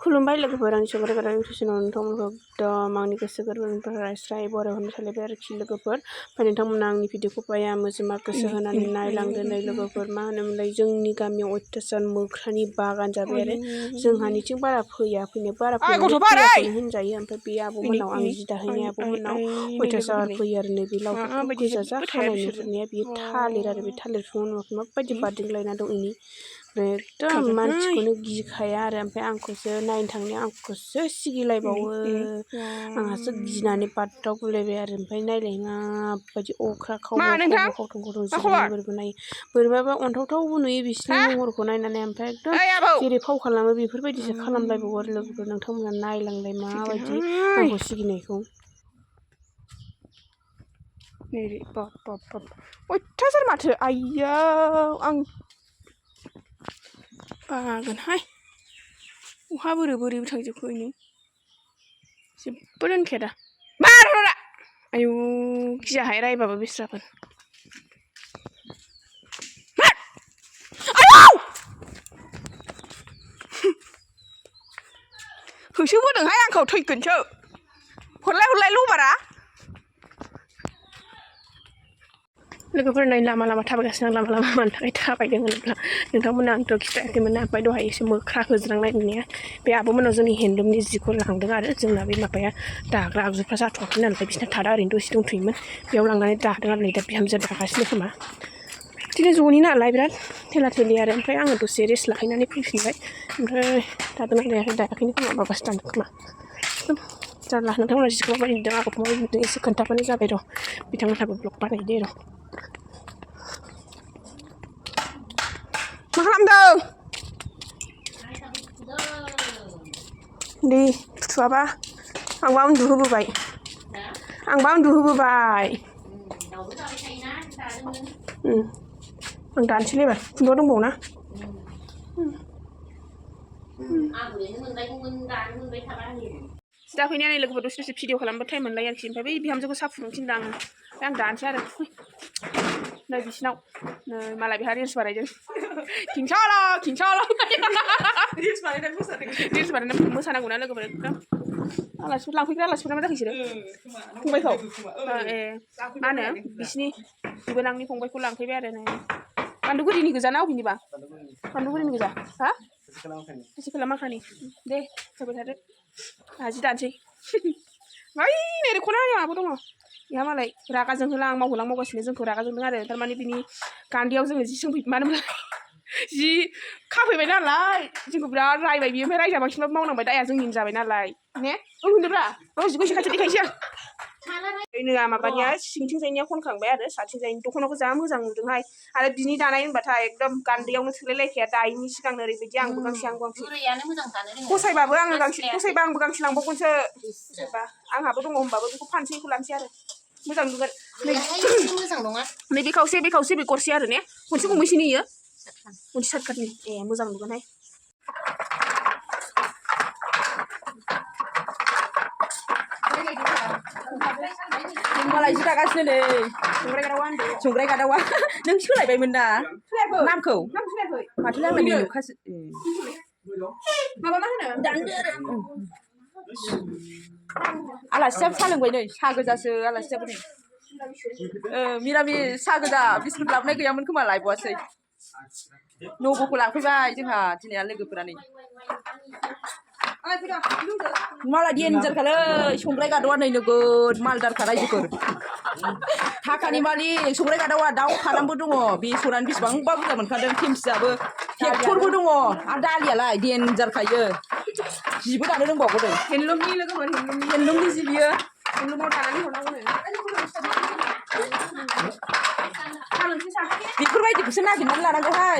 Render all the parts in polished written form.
खुलुमबाय लोगोफोर आंनि संग्रा गारा इउटिउबआव नोंथांमोनखौ एकदम आंनि गोसो गोरबोनिफ्राय स्राय बराय हरनो सानलायबाय आरोखि लोगोफोर ओमफ्राय नोंथांमोना आंनि भिडिअखौ बाया मोजोमा गोसो होनानै नायलांदो नै लोगोफोर मा होनोमोनलाय जोंनि गामियाव अयथासार मोख्रानि बागान जाबाय आरो जोंहानिथिं बारा फैनाया बारा फैयाखौनो होनजायो ओमफ्राय बे आब'मोननाव आं जि दाहैनाय आब'मोननाव अयथासार फैयो आरो नै बे लावफोरखौ गोजा जा खानाय नुहुरनाया बेयो थालिर आरो बे थालिर बिफाङाव नुवाखै माबायदि बारदिंलायना दं इनि एकदम मानसिखौनो गिखाया आरो ओमफ्राय आंखौसो नायनो थांनाया आंखौसो सिगिलायबावो आंहासो गिनानै बादाव गुलायबाय आरो ओमफ्राय नायलाय माबायदि अख्रा खावथं खावथं जिरायनो बोरैबा नायो बोरैबाबा अन्थावथावबो नुयो बिसिनि महरखौ नायनानै ओमफ्राय एकदम जेरै फाव खालामो बेफोरबायदिसो खालामलायबावो आरो लोगोफोर नोंथांमोना नायलांलाय माबायदि आंखौ सिगिनायखौ नेरे बाप बाप बाप अयथासार माथो आइया आं बागोनहाय अहा बोरै थांजोबखो इनो जेबो दोनखाया दा बारहरा आयु गियाहाय रायबाबो बेस्राफोर होसोबोदोंहाय आंखौ थैगोनसो हरलाय लबारा लोगोफोर नै लामा थाबायगासिनो आं लामा मानि थाखाय थाबायदों होनोब्ला नोंथांमोना आंथ' खिथायाखैमोन ओमफ्राय दहाय एसे मोख्रा होज्रांनाय नुनाया बे आब'मोनाव जोंनि हेन्दलुमनि जिखौ लांदों आरो जोंना बे माबाया दाग्रा आगजुफ्रा जाथ'वाखै नालाय बिसिना थादा ओरैनो दसे दंथ'योमोन बेयाव लांनानै दादों आरो नै दा बिहामजोआ दागासिनो खोमा बिदिनो ज'नि नालाय बिराद थेला थेलि आरो ओमफ्राय आङो दसे रेस्ट लाहैनानै फैफिनबाय ओमफ्राय दादोंना दायाखैनो खोमा माबासो दानदों खोमा जारला नोंथांमोना जिखौ माबायदि नुदों आगरखौ माबायदि नुदों एसे खोन्थाबानो जाबाय र' बिथांमोनहाबो ब्लग बानायदो र' मा खालामदों दे फुथुआबा आंबा उन्दुहोबोबाय आं दानोसैलै एबार खुन्दुआ दंबावोना दा फैनाया लोगोफोर दसे भिडिअ खालामबा टाइम मोनलाय आरोखि ओमफ्राय बै बिहामजोखौ साहा फुदुंनो थिनदों आङो ओमफ्राय आं दानोसै आरो नै बिसिनाव नै मालाय बेहा रिल्स बानायदों खिंसाला रिल्स बानायनानै मोसानांगौना लोगोफोर एकदम आलासिफोर लांफैग्रा आलासिफोरा मा जाखो बिसोरो फंबायखौ ए मा होनो बिसिनि बिबोनांनि फंबायखौ लांफैबाय आरो नै बान्दुगुरिनि गोजा ना अबेनिबा बान्दुगुरिनि गोजा हा खासिखोला माखानि दे होबाय थादो आंहा जि दानोसै बै नै खना आबो दङ बेहा मालाय रागा जोंहोलां मावगासिनो जोंखौ रागा जोंदों आरो थारमाने बिनि गान्दैयाव जोङो जि सोंफै मानो जि खाफैबाय नालाय जोंखौ बिराद रायबाय बियो ओमफ्राय रायजाबांसिनबाबो मावनांबाय दाया जोंनिनो जाबाय नालाय ने होनदोब्रा जिखौ एसे खाथियाव देखायसै आं माबानिया सिंथिंजायनिया खनखांबाय आरो साथिंजायनि दख'नाखौ जा मोजां नुदोंहाय आरो बिनि दानाय होनबाथाय एकदम गान्दैयावनो थोलायलायखाया दायैनि सिगांनो ओरैबायदि आंबो गांसे फसायबाबो आङो फसायबा आंबो गांसे लांबावगोनसो आंहाबो दङ होमबाबो बेखौ फानसै बेखौ लानोसै आरो मोजां नुगोन नै बे खावसे बे गरसे आरो ने मोनसे गंबैसेनि इयो मोनसे सार्टकाटनि ए मोजां नुगोनहाय मालाय जि दागासिनो नै संग्राय गादावा नों सोलायबायमोन ना नामखौ माथो लांनाय नुखासो माबा मा होनो आलासियाबो साहा लोंबाय नै साहा गोजासो आलासियाबो नै मिरामिस साहा गोजा बिस्कुट लाबोनाय गैयामोन खोमा लायबावासै नब'खौ लांफैबाय जोंहा दिनै लोगोफोरा नै मालाय देन्जारखालै संग्राय गादौआ नै नोगोद मालदारखा रायजोफोर थाखानि मालिक संग्राय गादौआ दाउ फारामबो दङ बेसरानो बेसेबांबा बुरजा मोनखादों खेमसियाबो ट्रेक्टरबो दङ आरो दालियालाय देन्जारखायो जिबो दानो रोंबावगौ दे हेन्दलुमनि लोगोफोर हेन्दलुमनि जि बियो हेन्दलुमाव दानानै हरनांगौनो बेफोरबायदिखौसो नागिरनानै लानांगौहाय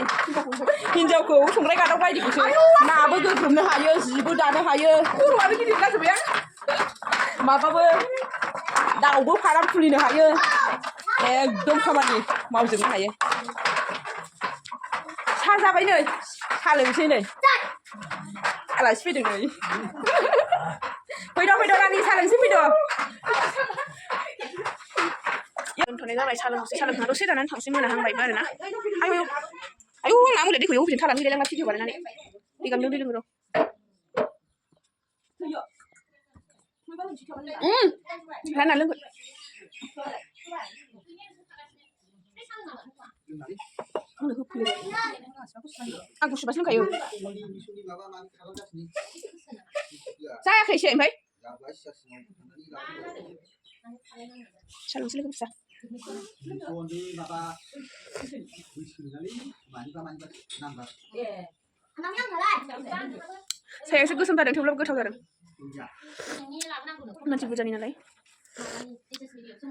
हिनजावखौ संग्राय गादाव बायदिखौसो नाबो गोग्रोमनो हायो जिबो दानो हायो खर'आनो गिदिर जाजोब्बाय आं माबाबो दाउबो फाराम खुलिनो हायो एकदम खामानि मावजोबनो हायो साहा जाबाय नै साहा लोंसै नै आलासि फैदों नै फैद' रानि साहा लोंसै फैद' दोनथ'नाय जाबाय साहा लोंखांना दसे दानानै थांसै मोनाहांबायबो आरो ना आयौ आंना आमुलिया दैखौ अबेजों थालांहैलाय लांना भिडिअ बानायनानै दै गामदों र' Rana look. Aku sudah pasang kayu. Saya kayak siapa ini? Salam sila bisa. Saya sih gue sempat ada coba gue tahu kan. Nanti gue jadi nilai.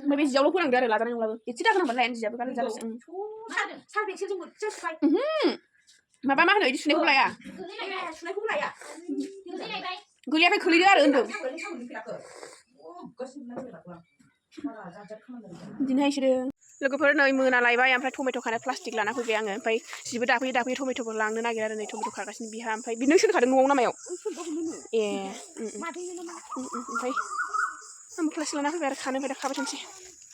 Maybe jauh kurang dari latar yang lalu. Itu tidak kenapa lain siapa kalau jelas. Mama mah itu sudah kulai ya. Gue lihat kulit dia ada untuk. Dinai sudah. Lwgwpwr नै मोनालायबाय ओमफ्राय tomato' खानाय plastic लाना फैबाय आङो ओमफ्राय जिबो दाफैयो टमेट'बो लांनो नागिरो आरो नै टमेट' खागासिनो बिहा ओमफ्राय बिनो सोनखादों न'आव नामायाव ए ओमफ्राय आंबो प्लास्टिक लाना फैबाय आरो खानो ओमफ्राय दा खाबाय थानोसै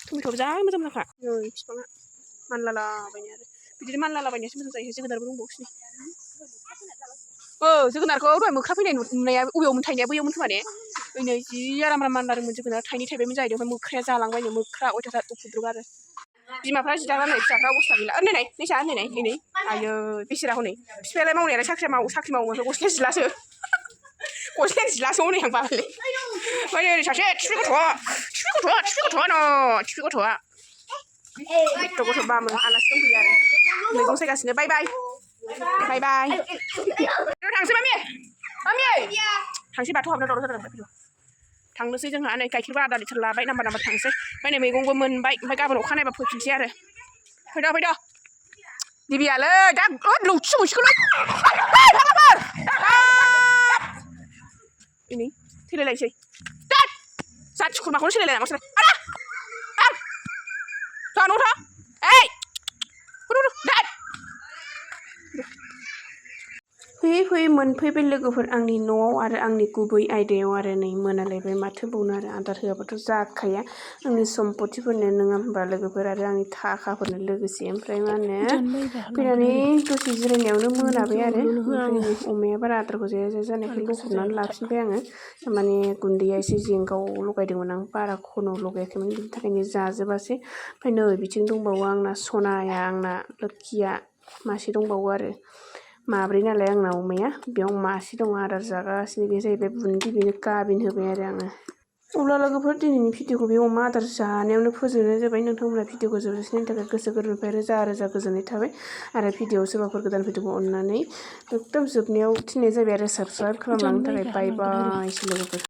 टमेट'बो जा मोजां मोजांखा नै बिफाङा मानलालाबायनाय आरो बिदिनो मानलालाबायनायासो मोजां जायो जोगोनारबो दंबावोसो जोगोनारखौ दहाय मोख्रा फैनाय नुनाया अबेयावमोन थायनाया बैयावमोन खोमा ने ओइनै जि आराम मानलादोंमोन जोगोनार थाइनै थाइबायमोन जाहैदों ओमफ्राय मोख्राया जालांबायनो मोख्रा अयथासार उपद्रब आरो बिमाफ्रा जि दाबा नै फिसाफ्रा अबस्था गैला नै नैसा नै आयो बेसेरा हनै बिफायालाय मावनायालाय साख्रि मावो ओमफ्राय गस्लाया जिलासो हनै आं बाबायलै ओमफ्राय ओरै सासे थिफि गथ'आ गथ' बामोन आलासि दंफैयो आरो मैगं सायगासिनो बाय थांसै मामि थांसै बाथौ हाबना दावराव जादों थांनोसै जोंहा नै गाइखेरबो आधा लिटार लाबाय नाम्बार थांसै ओमफ्राय नै मैगंबो मोनबाय ओमफ्राय गाबोन अखानायबा फैफिनसै आरो फैद' दिबियालै दा लौथि मोनसिगोन ini थैलायलायसै जाथि खुरमाखौनो सोलायलायना मासै जानो फैयै मोनफैबाय लोगोफोर आंनि न'आव आरो आंनि गुबै आयदायाव आरो नै मोनालायबाय माथो बावनो आरो आदार होआबाथ' जाखाया आंनि सम्पथिफोरनो नङा होमबा लोगोफोर आरो आंनि थाखाफोरनो लोगोसे ओमफ्राय मा होनो फैनानै दसे जिरायनायावनो मोनाबाय आरो ओमफ्राय अमाया बारा आदारखौ जाया जानायखाय लखबनानै लाफिनबाय आङो माने गुन्दैया एसे जेंगाव लगायदोंमोन आं बारा खन' लगायाखैमोन बिनि थाखायनो जाजोबासै ओमफ्राय नै बिथिं दंबावो आंना सनाया आंना लोखिया मासे दंबावो आरो माब्रै नालाय आंना अमाया बेयाव मासे दं आदार जागासिनो बे जाहैबाय बुन्दि बेनो गाबिन होबाय आरो आङो अब्ला लोगोफोर दिनैनि भिडिअखौ बे अमा आदार जानायावनो फोजोबनाय जाबाय नोंथांमोना भिडिअखौ जोबजासिमनि थाखाय गोसो गोरबोनिफ्राय रोजा गोजोननाय थाबाय आरो भिडिअआव सोरबाफोर गोदान भिडिअखौ अननानै एकदम जोबनायाव थिननाय जाबाय आरो साबस्क्राइब खालामलांनो थाखाय बाय लोगोफोर